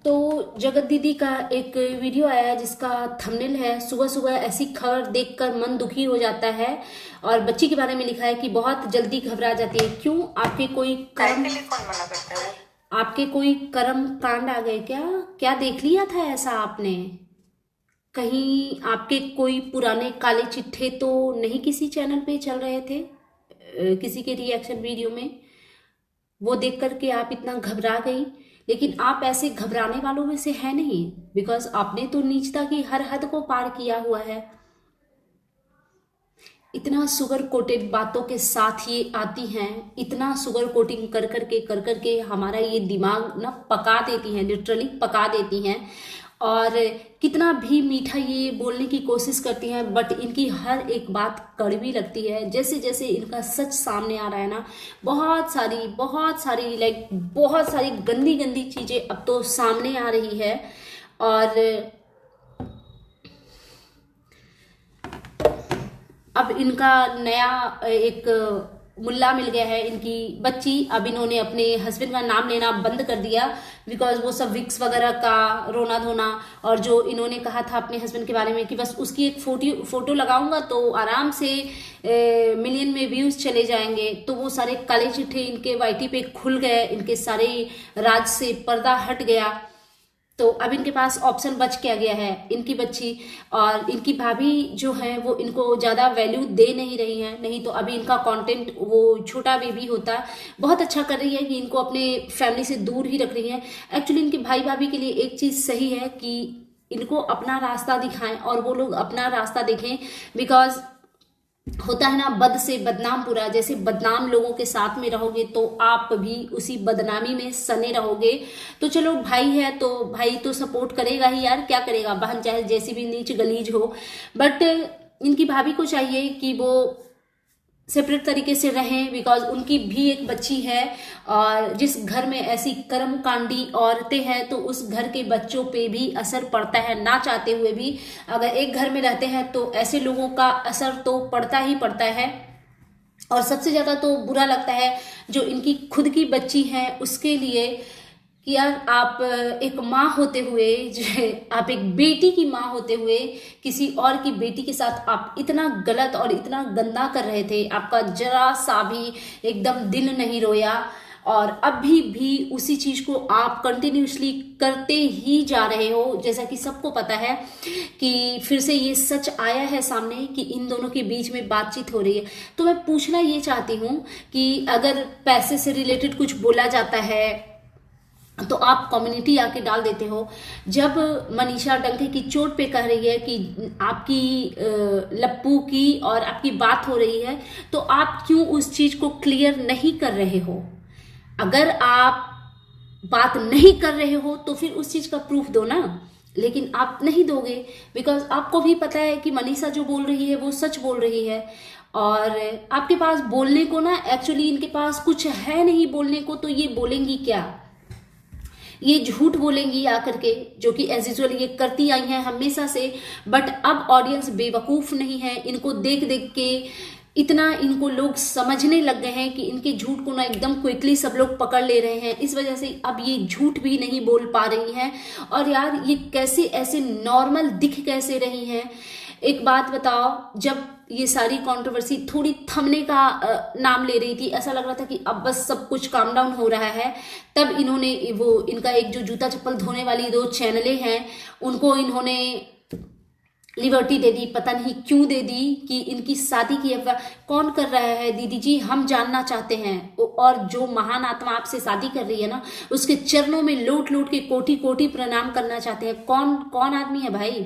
तो जगत दीदी का एक वीडियो आया है जिसका थंबनेल है सुबह सुबह ऐसी खबर देखकर मन दुखी हो जाता है। और बच्ची के बारे में लिखा है कि बहुत जल्दी घबरा जाती है। क्यों? आपके कोई कर्म, कौन मना करता है? आपके कोई कर्म कांड आ गए क्या? क्या देख लिया था ऐसा आपने? कहीं आपके कोई पुराने काले चिट्ठे तो नहीं किसी चैनल पे चल रहे थे किसी के रिएक्शन वीडियो में? वो देख करके आप इतना घबरा गई। लेकिन आप ऐसे घबराने वालों में से है नहीं, बिकॉज आपने तो नीचता की हर हद को पार किया हुआ है। इतना सुगर कोटेड बातों के साथ ये आती हैं, इतना सुगर कोटिंग कर करके हमारा ये दिमाग ना पका देती हैं, लिटरली पका देती हैं। और कितना भी मीठा ये बोलने की कोशिश करती हैं, बट इनकी हर एक बात कड़वी लगती है। जैसे जैसे इनका सच सामने आ रहा है ना, बहुत सारी लाइक बहुत सारी गंदी गंदी चीजें अब तो सामने आ रही है। और अब इनका नया एक मुल्ला मिल गया है, इनकी बच्ची। अब इन्होंने अपने हस्बैंड का नाम लेना बंद कर दिया, बिकॉज वो सब विक्स वगैरह का रोना धोना, और जो इन्होंने कहा था अपने हस्बैंड के बारे में कि बस उसकी एक फोटो लगाऊंगा तो आराम से मिलियन में व्यूज चले जाएंगे, तो वो सारे काले चिट्ठे इनके वाईटी पे खुल गए, इनके सारे राज से पर्दा हट गया। तो अब इनके पास ऑप्शन बच क्या गया है, इनकी बच्ची और इनकी भाभी जो है वो इनको ज़्यादा वैल्यू दे नहीं रही हैं। नहीं तो अभी इनका कंटेंट वो छोटा बेबी होता बहुत अच्छा कर रही है कि इनको अपने फैमिली से दूर ही रख रही है। एक्चुअली इनके भाई भाभी के लिए एक चीज़ सही है कि इनको अपना रास्ता दिखाएं और वो लोग अपना रास्ता देखें। बिकॉज होता है ना, बद से बदनाम पूरा। जैसे बदनाम लोगों के साथ में रहोगे तो आप भी उसी बदनामी में सने रहोगे। तो चलो, भाई है तो भाई तो सपोर्ट करेगा ही यार, क्या करेगा, बहन चाहे जैसी भी नीच गलीज हो। बट इनकी भाभी को चाहिए कि वो सेपरेट तरीके से रहें, बिकॉज उनकी भी एक बच्ची है। और जिस घर में ऐसी कर्मकांडी औरतें हैं तो उस घर के बच्चों पे भी असर पड़ता है, ना चाहते हुए भी। अगर एक घर में रहते हैं तो ऐसे लोगों का असर तो पड़ता ही पड़ता है। और सबसे ज्यादा तो बुरा लगता है जो इनकी खुद की बच्ची है उसके लिए, कि यार आप एक माँ होते हुए, जो आप एक बेटी की माँ होते हुए किसी और की बेटी के साथ आप इतना गलत और इतना गंदा कर रहे थे। आपका जरा सा भी एकदम दिल नहीं रोया, और अभी भी उसी चीज को आप कंटिन्यूसली करते ही जा रहे हो। जैसा कि सबको पता है कि फिर से ये सच आया है सामने कि इन दोनों के बीच में बातचीत हो रही है। तो मैं पूछना ये चाहती हूँ कि अगर पैसे से रिलेटेड कुछ बोला जाता है तो आप कम्युनिटी आके डाल देते हो। जब मनीषा डंके की चोट पे कह रही है कि आपकी लप्पू की और आपकी बात हो रही है, तो आप क्यों उस चीज को क्लियर नहीं कर रहे हो? अगर आप बात नहीं कर रहे हो तो फिर उस चीज का प्रूफ दो ना। लेकिन आप नहीं दोगे, बिकॉज आपको भी पता है कि मनीषा जो बोल रही है वो सच बोल रही है। और आपके पास बोलने को ना, एक्चुअली इनके पास कुछ है नहीं बोलने को, तो ये बोलेंगी क्या? ये झूठ बोलेंगी आकर के, जो कि एज यूजुअल ये करती आई हैं हमेशा से। बट अब ऑडियंस बेवकूफ नहीं है, इनको देख देख के इतना इनको लोग समझने लग गए हैं कि इनके झूठ को ना एकदम क्विकली सब लोग पकड़ ले रहे हैं। इस वजह से अब ये झूठ भी नहीं बोल पा रही हैं। और यार ये कैसे ऐसे नॉर्मल दिख कैसे रही हैं? एक बात बताओ, जब ये सारी कंट्रोवर्सी थोड़ी थमने का नाम ले रही थी, ऐसा लग रहा था कि अब बस सब कुछ काम डाउन हो रहा है, तब इन्होंने वो इनका एक जो जूता चप्पल धोने वाली 2 चैनलें हैं उनको इन्होंने लिबर्टी दे दी। पता नहीं क्यों दे दी कि इनकी शादी की अफवाह कौन कर रहा है। दीदी जी, हम जानना चाहते हैं। और जो महान आत्मा आपसे शादी कर रही है ना, उसके चरणों में लोट लोट के कोटि कोटि प्रणाम करना चाहते हैं। कौन कौन आदमी है भाई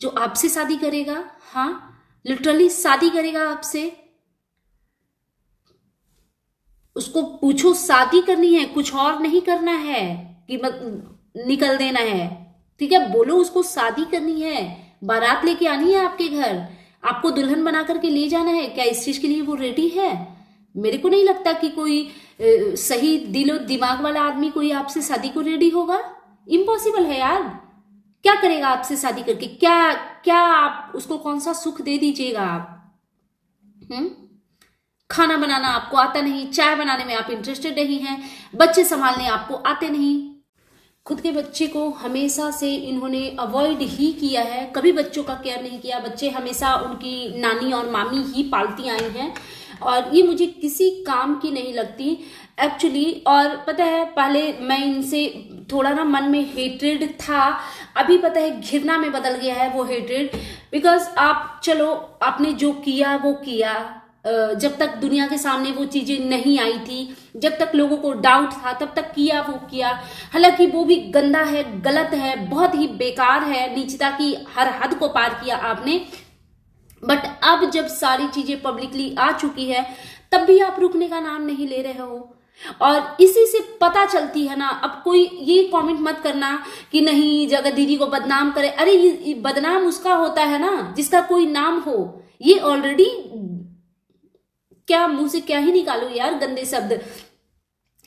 जो आपसे शादी करेगा? हाँ, लिटरली शादी करेगा आपसे। उसको पूछो, शादी करनी है, कुछ और नहीं करना है कि निकल देना है। ठीक है, बोलो उसको शादी करनी है, बारात लेके आनी है आपके घर, आपको दुल्हन बना करके ले जाना है। क्या इस चीज के लिए वो रेडी है? मेरे को नहीं लगता कि कोई सही दिलो दिमाग वाला आदमी कोई आपसे शादी को रेडी होगा। इम्पॉसिबल है यार। क्या करेगा आपसे शादी करके? क्या क्या आप उसको कौन सा सुख दे दीजिएगा आप? खाना बनाना आपको आता नहीं, चाय बनाने में आप इंटरेस्टेड नहीं हैं, बच्चे संभालने आपको आते नहीं। खुद के बच्चे को हमेशा से इन्होंने अवॉइड ही किया है, कभी बच्चों का केयर नहीं किया। बच्चे हमेशा उनकी नानी और मामी ही पालती आई हैं और ये मुझे किसी काम की नहीं लगती एक्चुअली। और पता है पहले मैं इनसे थोड़ा ना मन में हेट्रेड था, अभी पता है घृणा में बदल गया है वो हेट्रेड। बिकॉज आप चलो आपने जो किया वो किया, जब तक दुनिया के सामने वो चीजें नहीं आई थी, जब तक लोगों को डाउट था तब तक किया वो किया। हालांकि वो भी गंदा है, गलत है, बहुत ही बेकार है, नीचता की हर हद को पार किया आपने। बट अब जब सारी चीजें पब्लिकली आ चुकी है तब भी आप रुकने का नाम नहीं ले रहे हो। और इसी से पता चलती है ना, अब कोई ये कमेंट मत करना कि नहीं जगत दीदी को बदनाम करे। अरे ये बदनाम उसका होता है ना जिसका कोई नाम हो। ये ऑलरेडी, क्या मुंह से क्या ही निकालो यार गंदे शब्द,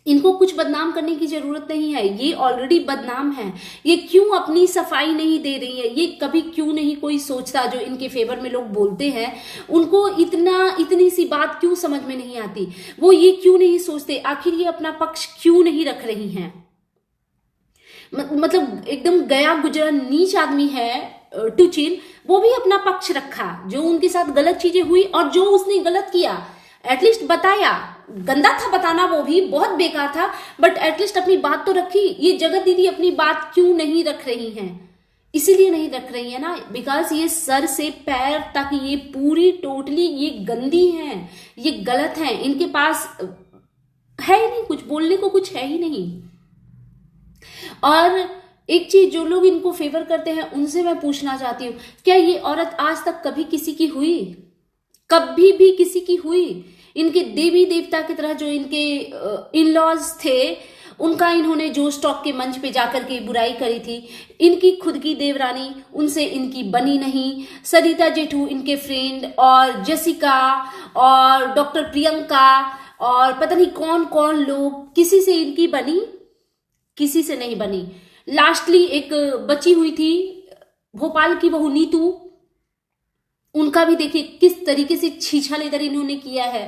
इनको कुछ बदनाम करने की जरूरत नहीं है, ये ऑलरेडी बदनाम है। ये क्यों अपनी सफाई नहीं दे रही है, ये कभी क्यों नहीं कोई सोचता। जो इनके फेवर में लोग बोलते हैं उनको इतनी सी बात क्यों समझ में नहीं आती, वो ये क्यों नहीं सोचते आखिर ये अपना पक्ष क्यों नहीं रख रही हैं। मतलब एकदम गया गुजरा नीच आदमी है टुचिन, वो भी अपना पक्ष रखा। जो उनके साथ गलत चीजें हुई और जो उसने गलत किया एटलीस्ट बताया। गंदा था बताना, वो भी बहुत बेकार था, बट एटलीस्ट अपनी बात तो रखी। ये जगत दीदी अपनी बात क्यों नहीं रख रही हैं? इसीलिए नहीं रख रही है ना बिकॉज ये सर से पैर तक ये पूरी टोटली ये गंदी हैं, ये गलत हैं। इनके पास है ही नहीं कुछ बोलने को, कुछ है ही नहीं। और एक चीज, जो लोग इनको फेवर करते हैं उनसे मैं पूछना चाहती हूँ, क्या ये औरत आज तक कभी किसी की हुई? कभी भी किसी की हुई? इनके देवी देवता की तरह जो इनके इन लॉज थे उनका इन्होंने जो स्टॉक के मंच पे जाकर के बुराई करी थी। इनकी खुद की देवरानी, उनसे इनकी बनी नहीं। सरिता जेठू इनके फ्रेंड, और जसिका और डॉक्टर प्रियंका और पता नहीं कौन कौन लोग, किसी से इनकी बनी? किसी से नहीं बनी। लास्टली एक बची हुई थी भोपाल की बहू नीतू, उनका भी देखिए किस तरीके से छीछा लेकर इन्होंने किया है।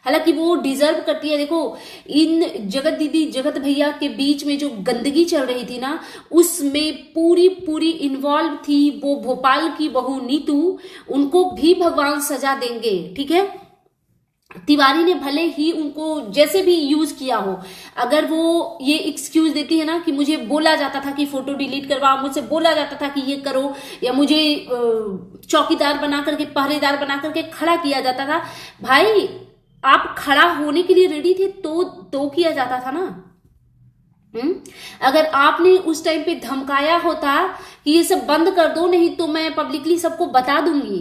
हालांकि वो डिजर्व करती है। देखो इन जगत दीदी जगत भैया के बीच में जो गंदगी चल रही थी ना, उसमें पूरी पूरी इन्वॉल्व थी वो भोपाल की बहू नीतू। उनको भी भगवान सजा देंगे, ठीक है। तिवारी ने भले ही उनको जैसे भी यूज किया हो, अगर वो ये एक्सक्यूज देती है ना कि मुझे बोला जाता था कि फोटो डिलीट करवाओ, मुझसे बोला जाता था कि ये करो, या मुझे चौकीदार बना करके, पहरेदार बना करके खड़ा किया जाता था। भाई आप खड़ा होने के लिए रेडी थे तो किया जाता था ना। अगर आपने उस टाइम पे धमकाया होता कि ये सब बंद कर दो नहीं तो मैं पब्लिकली सबको बता दूंगी,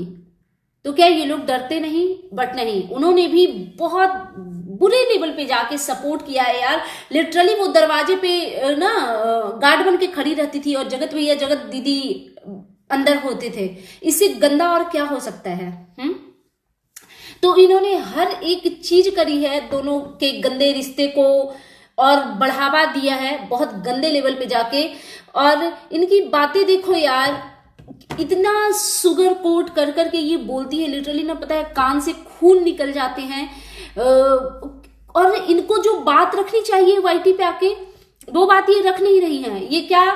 तो क्या ये लोग डरते नहीं? बट नहीं, उन्होंने भी बहुत बुरे लेवल पे जाके सपोर्ट किया है यार। लिटरली वो दरवाजे पे ना गार्ड बन के खड़ी रहती थी और जगत भैया जगत दीदी अंदर होते थे। इससे गंदा और क्या हो सकता है? तो इन्होंने हर एक चीज करी है दोनों के गंदे रिश्ते को और बढ़ावा दिया है बहुत गंदे लेवल पे जाके। और इनकी बातें देखो यार, इतना सुगर कोट कर करके ये बोलती है, लिटरली ना पता है कान से खून निकल जाते हैं। और इनको जो बात रखनी चाहिए वाईटी पे आके, वो बात ये रख नहीं रही है। ये क्या,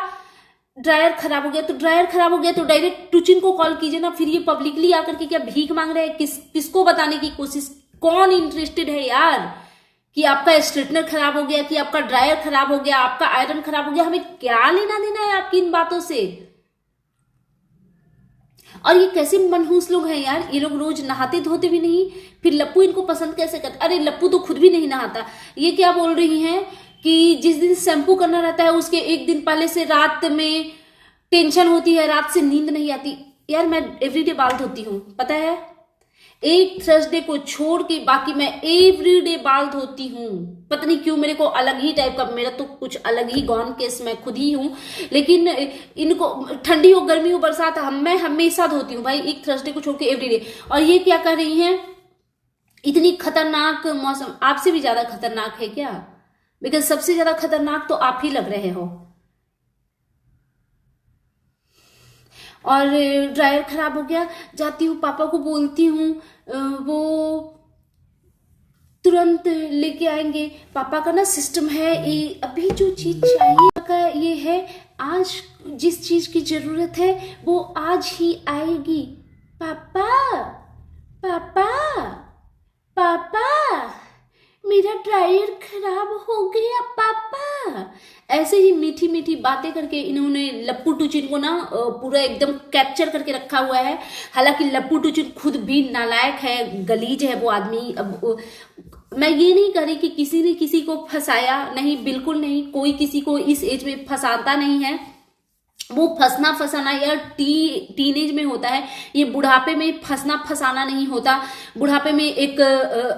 ड्रायर खराब हो गया तो ड्रायर खराब हो गया तो डायरेक्ट टुचिन को कॉल कीजिए ना। फिर ये पब्लिकली आकर के क्या भीख मांग रहे हैं? किसको बताने की कोशिश? कौन इंटरेस्टेड है यार कि आपका स्ट्रेटनर खराब हो गया, कि आपका ड्रायर खराब हो गया, आपका आयरन खराब हो गया? हमें क्या लेना देना है आपकी इन बातों से? और ये कैसे मनहूस लोग हैं यार, ये लोग रोज नहाते धोते भी नहीं, फिर लप्पू इनको पसंद कैसे करता? अरे लप्पू तो खुद भी नहीं नहाता। ये क्या बोल रही हैं कि जिस दिन शैम्पू करना रहता है उसके एक दिन पहले से रात में टेंशन होती है, रात से नींद नहीं आती। यार मैं एवरीडे बाल धोती हूँ, पता है, एक थर्सडे को छोड़ के बाकी मैं एवरीडे बाल धोती हूँ। पता नहीं क्यों मेरे को अलग ही टाइप का, मेरा तो कुछ अलग ही गॉन केस मैं खुद ही हूँ। लेकिन इनको ठंडी हो गर्मी हो बरसात मैं हमेशा धोती हूँ भाई, एक थर्सडे को छोड़ के एवरीडे। और ये क्या कर रही हैं? इतनी खतरनाक मौसम आपसे भी ज्यादा खतरनाक है क्या? बिकॉज सबसे ज्यादा खतरनाक तो आप ही लग रहे हो। और ड्रायर खराब हो गया, जाती हूँ पापा को बोलती हूँ, वो तुरंत लेके आएंगे। पापा का ना सिस्टम है, ये अभी जो चीज चाहिए का ये है, आज जिस चीज की जरूरत है वो आज ही आएगी। पापा पापा पापा मेरा ड्रायर खराब हो गया पापा। ऐसे ही मीठी मीठी बातें करके इन्होंने लप्पू टूचिन को ना पूरा एकदम कैप्चर करके रखा हुआ है। हालांकि लप्पू टूचिन खुद भी नालायक है, गलीज है वो आदमी। अब मैं ये नहीं कह रही कि किसी ने किसी को फंसाया, नहीं, बिल्कुल नहीं, कोई किसी को इस एज में फंसाता नहीं है। वो फंसना फंसाना यार टीनेज में होता है, ये बुढ़ापे में फंसना फंसाना नहीं होता। बुढ़ापे में एक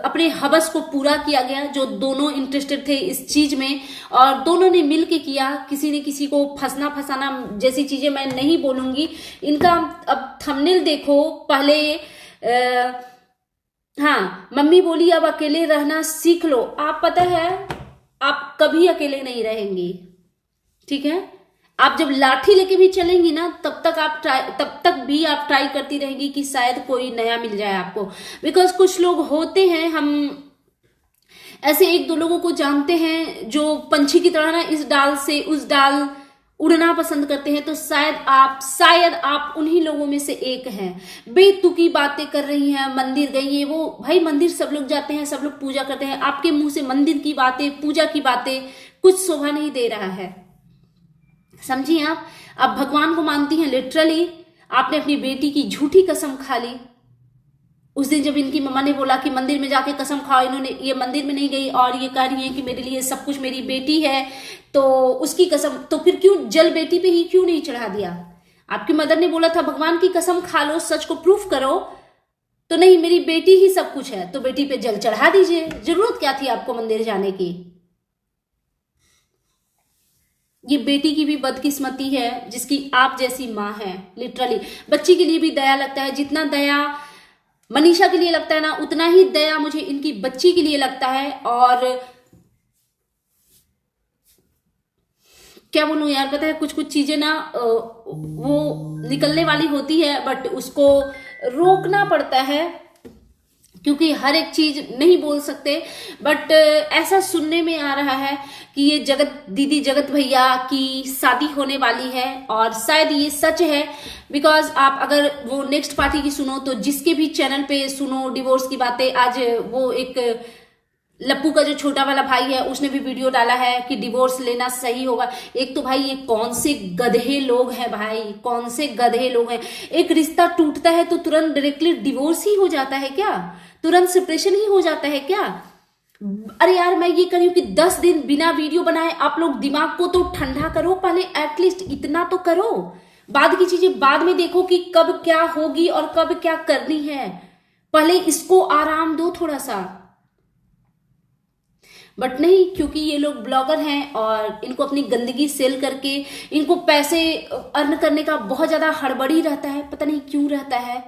अपने हवस को पूरा किया गया, जो दोनों इंटरेस्टेड थे इस चीज में और दोनों ने मिल के किया। किसी ने किसी को फंसना फंसाना जैसी चीजें मैं नहीं बोलूंगी। इनका अब थंबनेल देखो पहले। हाँ, मम्मी बोली अब अकेले रहना सीख लो। आप पता है आप कभी अकेले नहीं रहेंगी, ठीक है। आप जब लाठी लेके भी चलेंगी ना तब तक भी आप ट्राई करती रहेंगी कि शायद कोई नया मिल जाए आपको। बिकॉज कुछ लोग होते हैं, हम ऐसे एक दो लोगों को जानते हैं जो पंछी की तरह ना इस डाल से उस डाल उड़ना पसंद करते हैं। तो शायद आप उन्हीं लोगों में से एक हैं। बेतुकी बातें कर रही हैं, मंदिर गई है वो, भाई मंदिर सब लोग जाते हैं, सब लोग पूजा करते हैं। आपके मुंह से मंदिर की बातें, पूजा की बातें कुछ शोभा नहीं दे रहा है, समझिए। आप भगवान को मानती हैं लिटरली। आपने अपनी बेटी की झूठी कसम खा ली। उस दिन जब इनकी मम्मा ने बोला कि मंदिर में जाके कसम खाओ, इन्होंने ये मंदिर में नहीं गई और ये कह रही है कि मेरे लिए सब कुछ मेरी बेटी है, तो उसकी कसम तो फिर क्यों जल बेटी पे ही क्यों नहीं चढ़ा दिया? आपकी मदर ने बोला था भगवान की कसम खा लो, सच को प्रूफ करो, तो नहीं मेरी बेटी ही सब कुछ है, तो बेटी पे जल चढ़ा दीजिए। जरूरत क्या थी आपको मंदिर जाने की? ये बेटी की भी बदकिस्मती है जिसकी आप जैसी माँ है। लिटरली बच्ची के लिए भी दया लगता है, जितना दया मनीषा के लिए लगता है ना उतना ही दया मुझे इनकी बच्ची के लिए लगता है। और क्या बोलूं यार, पता है कुछ कुछ चीजें ना वो निकलने वाली होती है बट उसको रोकना पड़ता है, क्योंकि हर एक चीज नहीं बोल सकते। बट ऐसा सुनने में आ रहा है कि ये जगत भैया की शादी होने वाली है और शायद ये सच है। बिकॉज आप अगर वो नेक्स्ट पार्टी की सुनो तो जिसके भी चैनल पे सुनो डिवोर्स की बातें, आज वो एक लप्पू का जो छोटा वाला भाई है उसने भी वीडियो डाला है कि डिवोर्स लेना सही होगा। एक तो भाई ये कौन से गधे लोग हैं भाई, कौन से गधे लोग हैं। एक रिश्ता टूटता है तो तुरंत डायरेक्टली डिवोर्स ही हो जाता है क्या? तुरंत सेपरेशन ही हो जाता है क्या? अरे यार मैं ये कह रही हूँ कि 10 दिन बिना वीडियो बनाए आप लोग दिमाग को तो ठंडा करो, पहले एटलीस्ट इतना तो करो। बाद की चीजें बाद में देखो कि कब क्या होगी और कब क्या करनी है, पहले इसको आराम दो थोड़ा सा। बट नहीं, क्योंकि ये लोग ब्लॉगर हैं और इनको अपनी गंदगी सेल करके इनको पैसे अर्न करने का बहुत ज्यादा हड़बड़ी रहता है। पता नहीं क्यों रहता है,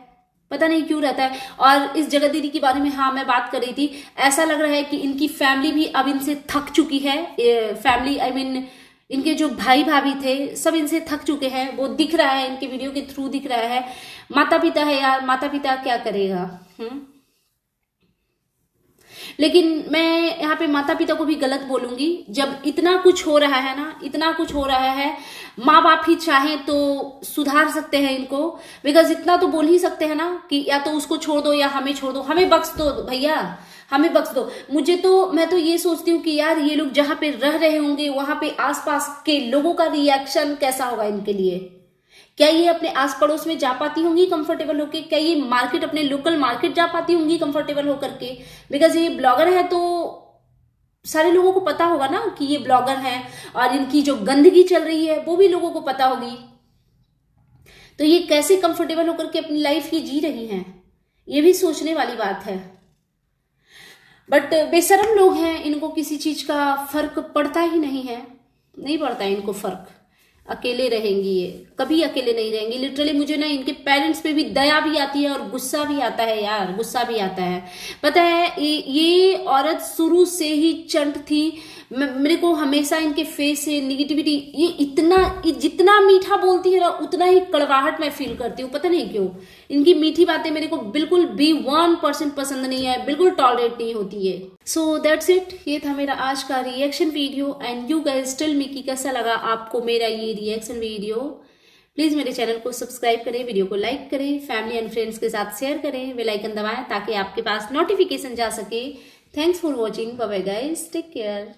पता नहीं क्यों रहता है। और इस जगत दीदी के बारे में हाँ मैं बात कर रही थी, ऐसा लग रहा है कि इनकी फैमिली भी अब इनसे थक चुकी है। फैमिली आई मीन इनके जो भाई भाभी थे सब इनसे थक चुके हैं, वो दिख रहा है, इनके वीडियो के थ्रू दिख रहा है। माता पिता है यार, माता पिता क्या करेगा। लेकिन मैं यहाँ पे माता पिता को भी गलत बोलूंगी। जब इतना कुछ हो रहा है ना, इतना कुछ हो रहा है, माँ बाप ही चाहें तो सुधार सकते हैं इनको। बिकॉज इतना तो बोल ही सकते हैं ना कि या तो उसको छोड़ दो या हमें छोड़ दो, हमें बख्श दो भैया, हमें बख्श दो। मैं तो ये सोचती हूँ कि यार ये लोग जहां पे रह रहे होंगे वहां पे आसपास के लोगों का रिएक्शन कैसा होगा इनके लिए। क्या ये अपने आस पड़ोस में जा पाती होंगी कंफर्टेबल होके? क्या ये मार्केट, अपने लोकल मार्केट जा पाती होंगी कंफर्टेबल होकर के? बिकॉज ये ब्लॉगर है तो सारे लोगों को पता होगा ना कि ये ब्लॉगर हैं और इनकी जो गंदगी चल रही है वो भी लोगों को पता होगी। तो ये कैसे कंफर्टेबल होकर के अपनी लाइफ ये जी रही हैं, ये भी सोचने वाली बात है। बट बेशरम लोग हैं, इनको किसी चीज का फर्क पड़ता ही नहीं है, नहीं पड़ता है इनको फर्क। अकेले रहेंगी, ये कभी अकेले नहीं रहेंगी। लिटरली मुझे ना इनके पेरेंट्स पे भी दया भी आती है और गुस्सा भी आता है यार, गुस्सा भी आता है। पता है ये औरत शुरू से ही चंट थी। मेरे को हमेशा इनके फेस से निगेटिविटी, ये जितना मीठा बोलती है ना उतना ही कड़वाहट मैं फील करती हूँ, पता नहीं क्यों। इनकी मीठी बातें मेरे को बिल्कुल भी 1% पसंद नहीं है, बिल्कुल टॉलरेट नहीं होती है। सो दैट्स इट, ये था मेरा आज का reaction video. And you guys tell me कि कैसा लगा आपको मेरा ये रिएक्शन वीडियो। प्लीज मेरे चैनल को सब्सक्राइब करें, वीडियो को लाइक करें, फैमिली एंड फ्रेंड्स के साथ शेयर करें, बेल आइकन दबाएं ताकि आपके पास नोटिफिकेशन जा सके। Thanks for watching, bye bye guys, take care.